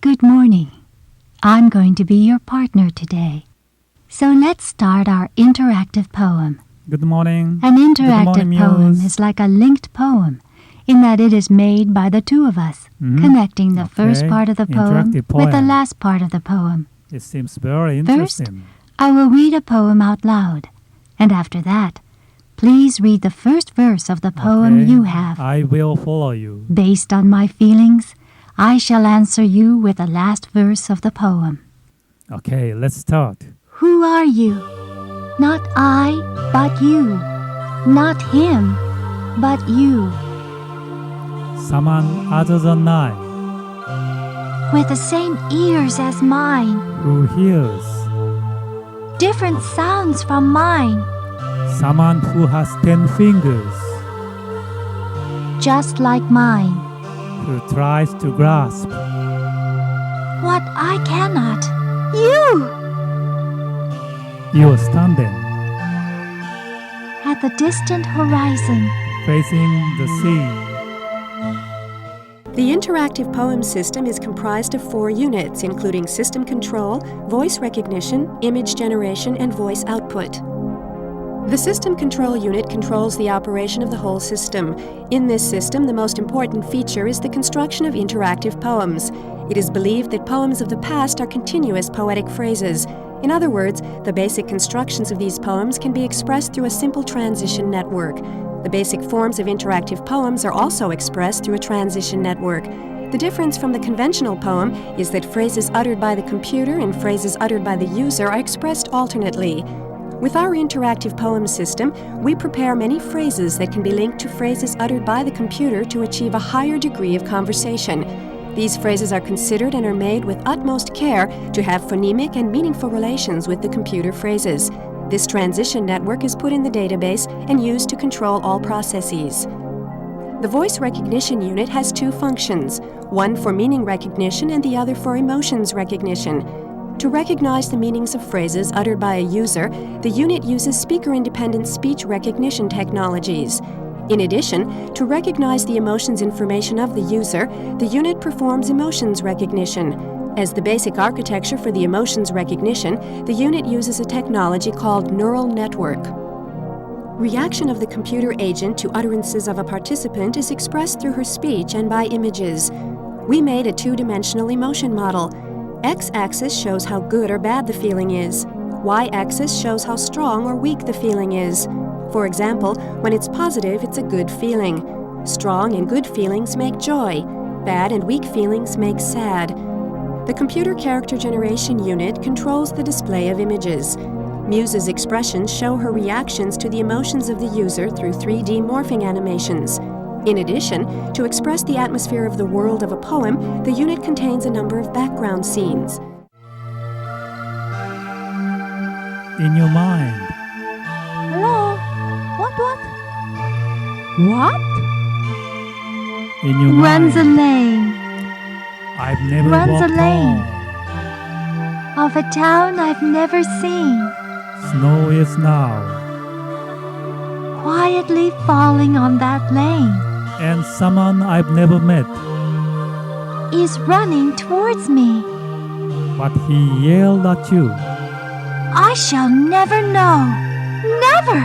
Good morning. I'm going to be your partner today. So let's start our interactive poem. Good morning. An interactive Good morning, poem Muse. is like a linked poem in that it is made by the two of us, connecting the first part of the poem Interactive with the poem. last part of the poem. It seems very First, interesting. I will read a poem out loud, and after that, please read the first verse of the poem Okay, you have. I will follow you. Based on my feelings, I shall answer you with the last verse of the poem. Okay, let's start. Who are you? Not I, but you. Not him, but you. Someone other than I, With the same ears as mine. who hears. Different sounds from mine. Someone who has 10 fingers, Just like mine. who tries to grasp. What I cannot. You! You are standing, At the distant horizon. facing the sea. The interactive poem system is comprised of 4 units, including system control, voice recognition, image generation, and voice output. The system control unit controls the operation of the whole system. In this system, the most important feature is the construction of interactive poems. It is believed that poems of the past are continuous poetic phrases. In other words, the basic constructions of these poems can be expressed through a simple transition network. The basic forms of interactive poems are also expressed through a transition network. The difference from the conventional poem is that phrases uttered by the computer and phrases uttered by the user are expressed alternately. With our interactive poem system, we prepare many phrases that can be linked to phrases uttered by the computer to achieve a higher degree of conversation. These phrases are considered and are made with utmost care to have phonemic and meaningful relations with the computer phrases. This transition network is put in the database and used to control all processes. The voice recognition unit has 2 functions, one for meaning recognition and the other for emotions recognition. To recognize the meanings of phrases uttered by a user, the unit uses speaker-independent speech recognition technologies. In addition, to recognize the emotions information of the user, the unit performs emotions recognition. As the basic architecture for the emotions recognition, the unit uses a technology called neural network. Reaction of the computer agent to utterances of a participant is expressed through her speech and by images. We made a 2-dimensional emotion model. X-axis shows how good or bad the feeling is. Y-axis shows how strong or weak the feeling is. For example, when it's positive, it's a good feeling. Strong and good feelings make joy. Bad and weak feelings make sad. The computer character generation unit controls the display of images. Muse's expressions show her reactions to the emotions of the user through 3D morphing animations. In addition, to express the atmosphere of the world of a poem, the unit contains a number of background scenes. In your mind, Hello? What? What? in your Runs a mind, lane I've never runs a walked lane. on. of a town I've never seen, Snow is now, quietly falling on that lane, and someone I've never met, is running towards me. but he yelled at you. I shall never know. Never!